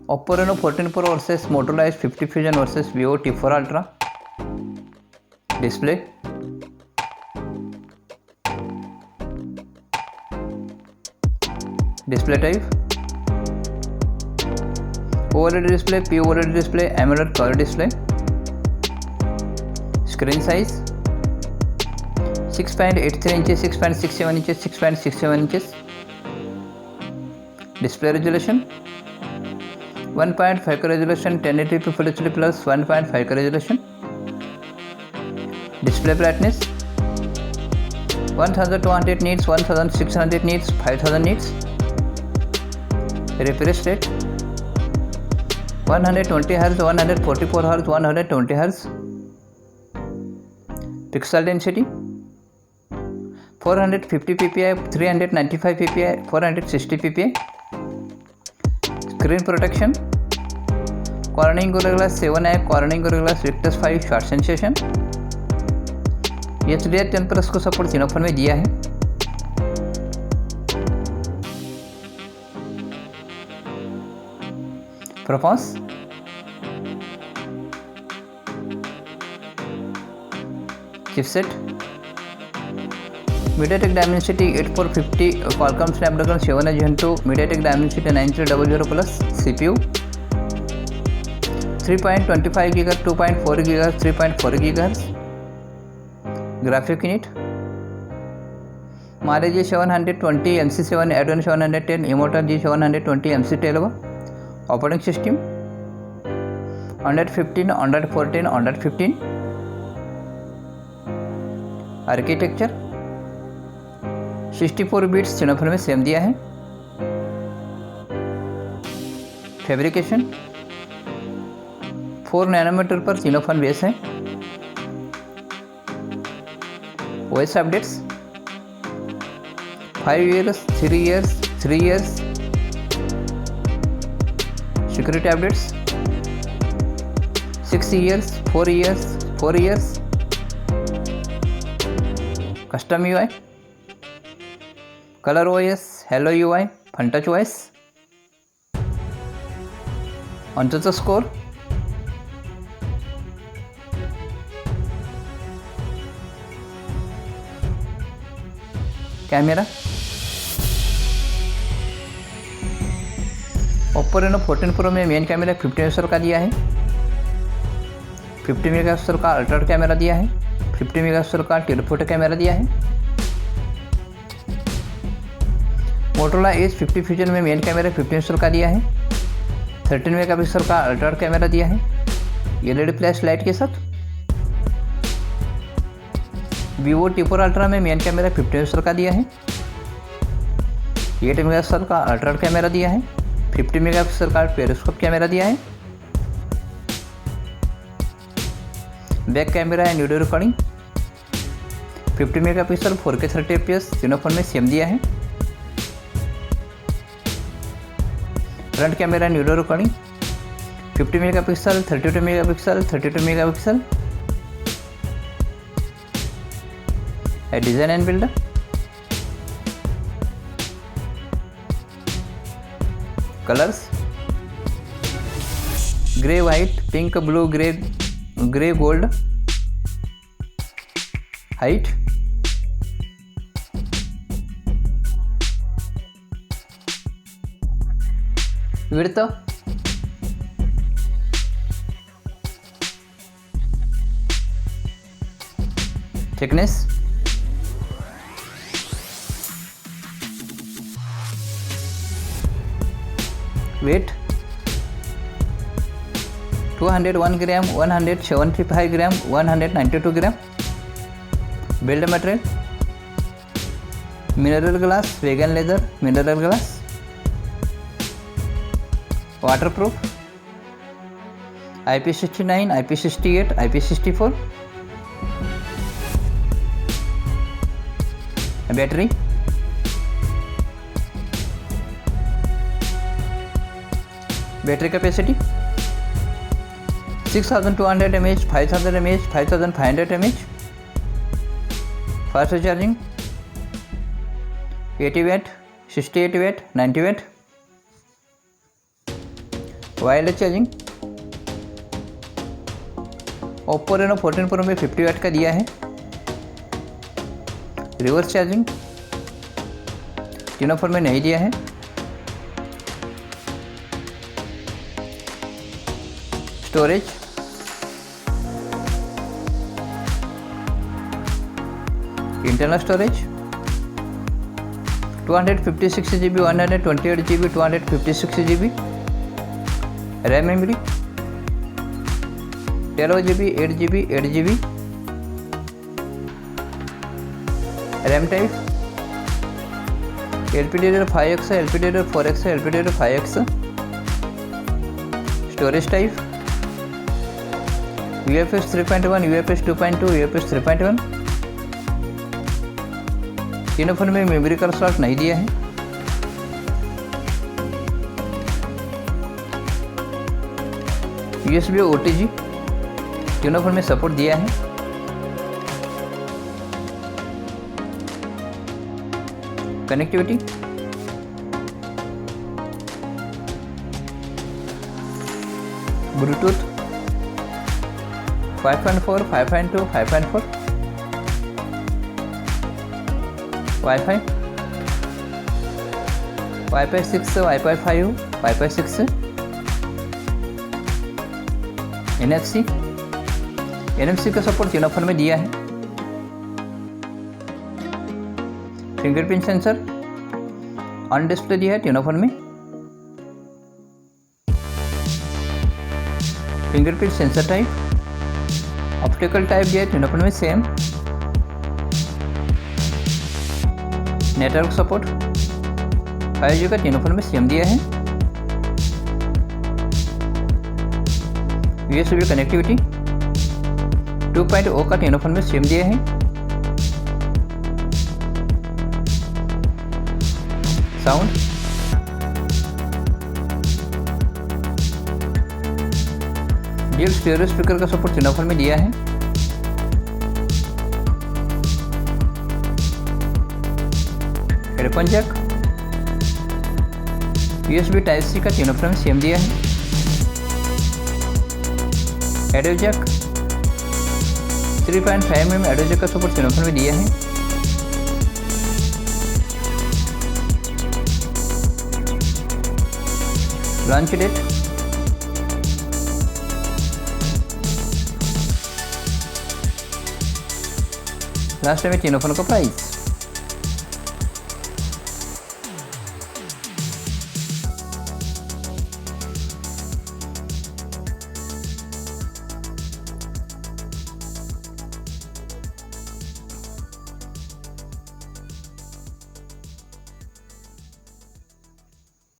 Oppo Reno 14 Pro versus Motorola Edge50 Fusion versus Vivo T4 Ultra. Display. Display type. OLED display, POLED display, AMOLED color display. Screen size 6.83 inches, 6.67 inches, 6.67 inches. Display resolution 1.5K resolution, 1080p Full HD plus 1.5K resolution. Display brightness 1200 nits, 1600 nits, 5000 nits. Refresh rate 120 Hz, 144 Hz, 120 Hz. Pixel density 450 ppi, 395 ppi, 460 ppi. Screen protection Corning Gorilla Glass 7i, Corning Gorilla Glass Victus 5 short sensation. HDR10 plus को support तीनों phone में दिया है. Performance chipset MediaTek Dimensity 8450, Qualcomm Snapdragon 7 Gen 2, MediaTek Dimensity 9300 plus CPU 3.25 GHz, 2.4 GHz, 3.4 GHz. Graphic unit Mali G720 MC7 Adreno 710 Emoton G720 MC12. Operating system Android 15, Android 14, Android 15. Architecture 64 bits तीनों phone में same दिया है. Fabrication 4 nanometre पर तीनों phone base है. OS updates 5 years, 3 years, 3 years. Security updates 6 years, 4 years, 4 years. Custom UI Color OS, Hello UI, FunTouch OS. Onto the score. Camera Oppo Reno 14 Pro में main camera 50 megapixel का दिया है. 50 megapixel का ultra camera दिया है. 50 megapixel का telephoto camera दिया है. मोटोरोला Edge50 फ्यूजन में मेन कैमरा 50 मेगापिक्सल का दिया है. 13 मेगापिक्सल का अल्ट्रा कैमरा दिया है LED फ्लैश लाइट के साथ. Vivo T4 अल्ट्रा में मेन कैमरा 50 मेगापिक्सल का दिया है. 8 मेगापिक्सल का अल्ट्रा कैमरा दिया है. 50 मेगापिक्सल का पेरिस्कोप कैमरा दिया है. बैक कैमरा है video recording 50 megapixel 4K 30 fps तीनों फोन में सेम दिया है. Front camera and video recording 50 megapixel 32 megapixel 32 megapixel. Design and build colours grey white pink blue grey gold. Height width thickness weight 201 gram 175 gram 192 gram. Build material mineral glass vegan leather mineral glass. Waterproof IP69 IP68 IP64. Battery capacity 6200 mAh 5000 mAh 5500 mAh. Fast charging 80 watt 68 watt 90 watt. Wireless charging. Oppo Reno 14 pro में 50 वाट का दिया है। Reverse charging तीनों phone में नहीं दिया है। Storage internal storage 256 GB 128 GB 256 GB। RAM memory 12 GB 8 GB 8 GB। RAM type LPDDR5X LPDDR4X LPDDR5X। Storage type UFS 3.1 UFS 2.2 UFS 3.1। तीनों फोन में मेमोरी कार्ड स्लॉट नहीं दिया है। USB OTG तीनों फोन में सपोर्ट दिया है। Connectivity Bluetooth 5.4 5.2 5.4। Wifi wifi 6 wifi 5 wifi 6। NFC का सपोर्ट तीनों फोन में दिया है। फिंगरप्रिंट सेंसर ऑन डिस्प्ले दिया है तीनों फोन में। Fingerprint sensor type optical type दिया है तीनों फोन में सेम। नेटवर्क सपोर्ट 5G का तीनों फोन में सेम दिया है। USB कनेक्टिविटी 2.0 का तीनों फोन में सेम दिया है। साउंड डुअल स्टीरियो स्पीकर का सपोर्ट तीनों फोन में दिया है। हेडफोन जैक USB Type-C का तीनों फोन में सेम दिया है। Audio jack 3.5 mm audio jack का सपोर्ट तीनों फोन में दिया है। लॉन्च डेट लास्ट में तीनों फोन का प्राइस